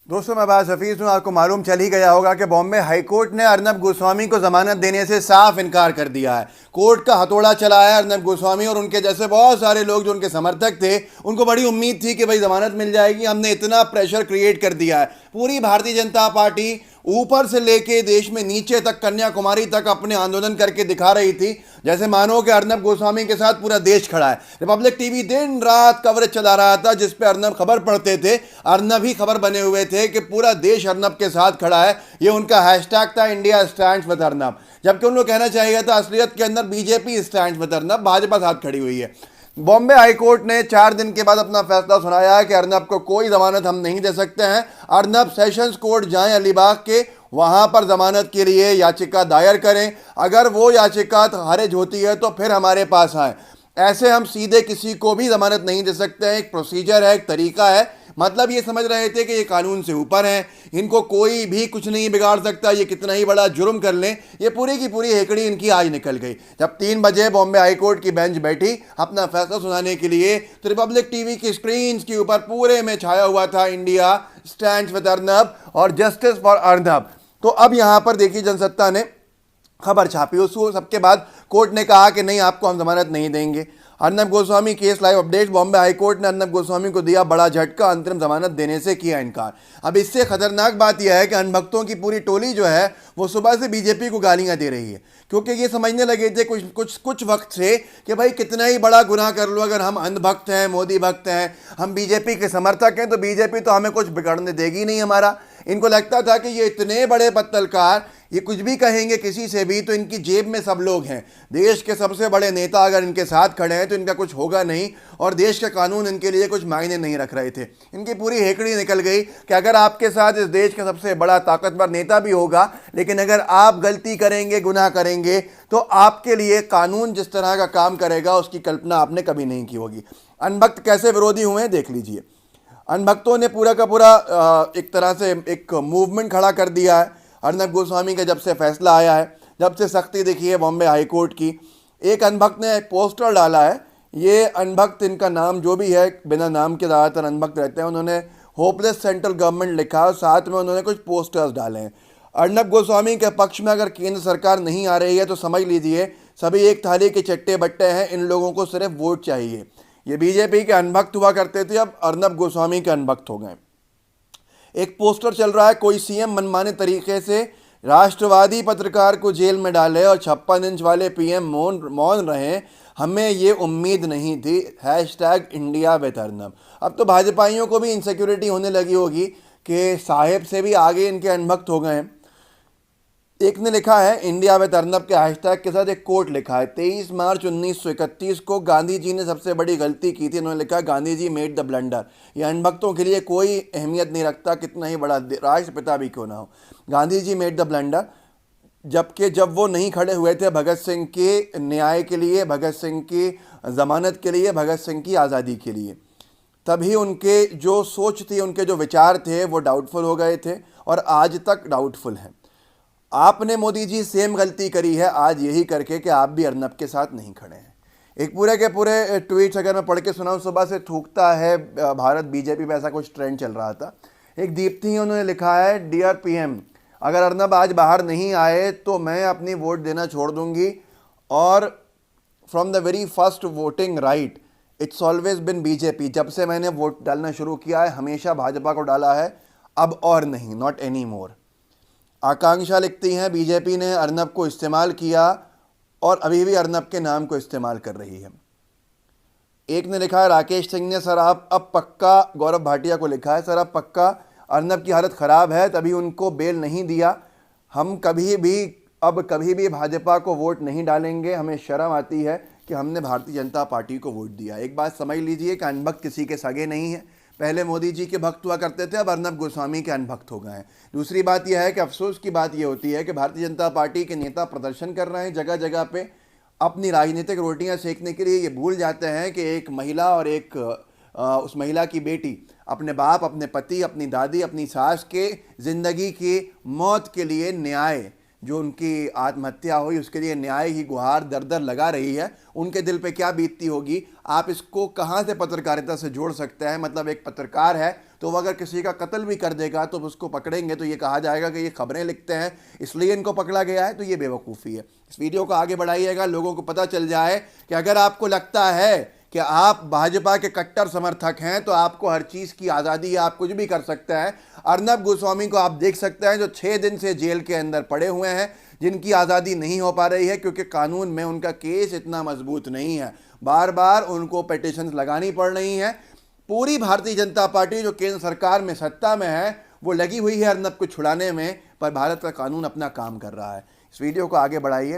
दोस्तों मैं अब्बास हफीज हूं। आपको मालूम चल ही गया होगा कि बॉम्बे हाईकोर्ट ने अर्नब गोस्वामी को जमानत देने से साफ इनकार कर दिया है। कोर्ट का हथौड़ा चलाया अर्नब गोस्वामी और उनके जैसे बहुत सारे लोग जो उनके समर्थक थे। उनको बड़ी उम्मीद थी कि भाई जमानत मिल जाएगी, हमने इतना प्रेशर क्रिएट कर दिया है। पूरी भारतीय जनता पार्टी ऊपर से लेके देश में नीचे तक, कन्याकुमारी तक अपने आंदोलन करके दिखा रही थी जैसे मानो कि अर्नब गोस्वामी के साथ पूरा देश खड़ा है। रिपब्लिक टीवी दिन रात कवरेज चला रहा था जिस पे अर्नब खबर पढ़ते थे, अर्नब ही खबर बने हुए थे कि पूरा देश अर्नब के साथ खड़ा है। ये उनका हैशटैग था, इंडिया स्टैंड्स विद अर्नब। जबकि उनको कहना चाहिए था असलियत के अंदर BJP stands with Arnab, Bhajpa साथ खड़ी हुई है। बॉम्बे हाईकोर्ट ने 4 दिन के बाद अपना फैसला सुनाया है कि अर्नब को कोई जमानत हम नहीं दे सकते हैं। अर्नब सेशंस कोर्ट जाएं अलीबाग के, वहां पर जमानत के लिए याचिका दायर करें। अगर वो याचिका खारिज होती है तो फिर हमारे पास आए। ऐसे हम सीधे किसी को भी जमानत नहीं दे सकते हैं। एक प्रोसीजर है, एक तरीका है। मतलब ये समझ रहे थे कि ये कानून से ऊपर हैं, इनको कोई भी कुछ नहीं बिगाड़ सकता, ये कितना ही बड़ा जुर्म कर लें। ये पूरी की पूरी हेकड़ी इनकी आज निकल गई। जब 3 बजे बॉम्बे हाईकोर्ट की बेंच बैठी अपना फैसला सुनाने के लिए, तो रिपब्लिक टीवी की स्क्रीन के ऊपर पूरे में छाया हुआ था इंडिया स्टैंड्स विद अर्नब और जस्टिस फॉर अर्नब। तो अब यहां पर देखिए जनसत्ता ने खबर छापी, उसको सबके बाद कोर्ट ने कहा कि नहीं, आपको हम जमानत नहीं देंगे। Arnab Goswami case live update. Bombay high court ने अर्नब गोस्वामी को दिया बड़ा झटका, अंतरिम जमानत देने से किया इनकार। अब इससे खतरनाक बात यह है कि अनभक्तों की पूरी टोली जो है वो सुबह से बीजेपी को गालियां दे रही है, क्योंकि ये समझने लगे थे कुछ वक्त से कि भाई कितना ही बड़ा गुनाह कर लो, अगर हम अंधभक्त हैं, मोदी भक्त हैं, हम बीजेपी के समर्थक हैं, तो बीजेपी तो हमें कुछ बिगड़ने देगी नहीं हमारा। इनको लगता था कि ये इतने बड़े पत्तलकार, ये कुछ भी कहेंगे किसी से भी तो इनकी जेब में सब लोग हैं। देश के सबसे बड़े नेता अगर इनके साथ खड़े हैं तो इनका कुछ होगा नहीं, और देश के कानून इनके लिए कुछ मायने नहीं रख रहे थे। इनकी पूरी हेकड़ी निकल गई कि अगर आपके साथ इस देश का सबसे बड़ा ताकतवर नेता भी होगा, लेकिन अगर आप गलती करेंगे, गुनाह करेंगे, तो आपके लिए कानून जिस तरह का काम करेगा उसकी कल्पना आपने कभी नहीं की होगी। अनभक्त कैसे विरोधी हुए हैं देख लीजिए। अनभक्तों ने पूरा का पूरा एक तरह से एक मूवमेंट खड़ा कर दिया है। अर्नब गोस्वामी का जब से फैसला आया है, जब से सख्ती दिखी है बॉम्बे हाईकोर्ट की, एक अनभक्त ने एक पोस्टर डाला है। ये अनभक्त, इनका नाम जो भी है, बिना नाम के ज़्यादातर अनभक्त रहते हैं, उन्होंने होपलेस सेंट्रल गवर्नमेंट लिखा और साथ में उन्होंने कुछ पोस्टर्स डाले हैं। अर्नब गोस्वामी के पक्ष में अगर केंद्र सरकार नहीं आ रही है तो समझ लीजिए सभी एक थाली के चट्टे बट्टे हैं, इन लोगों को सिर्फ वोट चाहिए। ये बीजेपी के अनभक्त हुआ करते थे, अब अर्नब गोस्वामी के अनभक्त हो गए। एक पोस्टर चल रहा है, कोई सीएम मनमाने तरीके से राष्ट्रवादी पत्रकार को जेल में डाले और 56 इंच वाले पीएम मौन रहे, हमें ये उम्मीद नहीं थी। Hashtag India with Arnab. अब तो भाजपाइयों को भी इनसिक्योरिटी होने लगी होगी कि साहेब से भी आगे इनके अनभक्त हो गए हैं। एक ने लिखा है इंडिया विद अर्नब के हैशटैग के साथ एक कोट लिखा है। 23 मार्च 1931 को गांधी जी ने सबसे बड़ी गलती की थी। उन्होंने लिखा Gandhi ji made the blunder. ये अनभक्तों के लिए कोई अहमियत नहीं रखता, कितना ही बड़ा राष्ट्रपिता भी क्यों ना हो। Gandhi ji made the blunder, जबकि जब वो नहीं खड़े हुए थे भगत सिंह के न्याय के लिए, भगत सिंह की ज़मानत के लिए, भगत सिंह की आज़ादी के लिए, तभी उनके जो सोच थी, उनके जो विचार थे वो डाउटफुल हो गए थे और आज तक डाउटफुल हैं। आपने मोदी जी सेम गलती करी है आज यही करके कि आप भी अर्नब के साथ नहीं खड़े हैं। एक पूरे के पूरे ट्वीट्स अगर मैं पढ़ के सुनाऊं, सुबह से थूकता है भारत बीजेपी पे, ऐसा कुछ ट्रेंड चल रहा था। एक दीप्ति उन्होंने लिखा है, डियर पीएम, अगर अर्नब आज बाहर नहीं आए तो मैं अपनी वोट देना छोड़ दूंगी, और from the very first voting right it's always been BJP. जब से मैंने वोट डालना शुरू किया है हमेशा भाजपा को डाला है, अब और नहीं, नॉट एनी मोर। आकांक्षा लिखती हैं, बीजेपी ने अर्नब को इस्तेमाल किया और अभी भी अर्नब के नाम को इस्तेमाल कर रही है। एक ने लिखा है, राकेश सिंह ने, सर आप अब पक्का, गौरव भाटिया को लिखा है, सर अब पक्का अर्नब की हालत ख़राब है तभी उनको बेल नहीं दिया। हम कभी भी भाजपा को वोट नहीं डालेंगे। हमें शर्म आती है कि हमने भारतीय जनता पार्टी को वोट दिया। एक बात समझ लीजिए कि अनभक्त किसी के सगे नहीं है। पहले मोदी जी के भक्त हुआ करते थे, अब अर्नब गोस्वामी के अनभक्त हो गए हैं। दूसरी बात यह है कि अफसोस की बात यह होती है कि भारतीय जनता पार्टी के नेता प्रदर्शन कर रहे हैं जगह जगह पे अपनी राजनीतिक रोटियां सेकने के लिए। ये भूल जाते हैं कि एक महिला और एक उस महिला की बेटी अपने बाप, अपने पति, अपनी दादी, अपनी सास के ज़िंदगी की मौत के लिए न्याय, जो उनकी आत्महत्या हुई उसके लिए न्याय की गुहार दर दर लगा रही है। उनके दिल पे क्या बीतती होगी, आप इसको कहाँ से पत्रकारिता से जोड़ सकते हैं। मतलब एक पत्रकार है, तो वो अगर किसी का कत्ल भी कर देगा तो उसको पकड़ेंगे तो ये कहा जाएगा कि ये खबरें लिखते हैं इसलिए इनको पकड़ा गया है। तो ये बेवकूफ़ी है। इस वीडियो को आगे बढ़ाइएगा, लोगों को पता चल जाए कि अगर आपको लगता है कि आप भाजपा के कट्टर समर्थक हैं तो आपको हर चीज़ की आज़ादी है, आप कुछ भी कर सकते हैं। अर्नब गोस्वामी को आप देख सकते हैं जो 6 दिन से जेल के अंदर पड़े हुए हैं, जिनकी आज़ादी नहीं हो पा रही है क्योंकि कानून में उनका केस इतना मजबूत नहीं है। बार बार उनको पिटिशंस लगानी पड़ रही हैं। पूरी भारतीय जनता पार्टी जो केंद्र सरकार में सत्ता में है वो लगी हुई है अर्नब को छुड़ाने में, पर भारत का कानून अपना काम कर रहा है। इस वीडियो को आगे बढ़ाइए।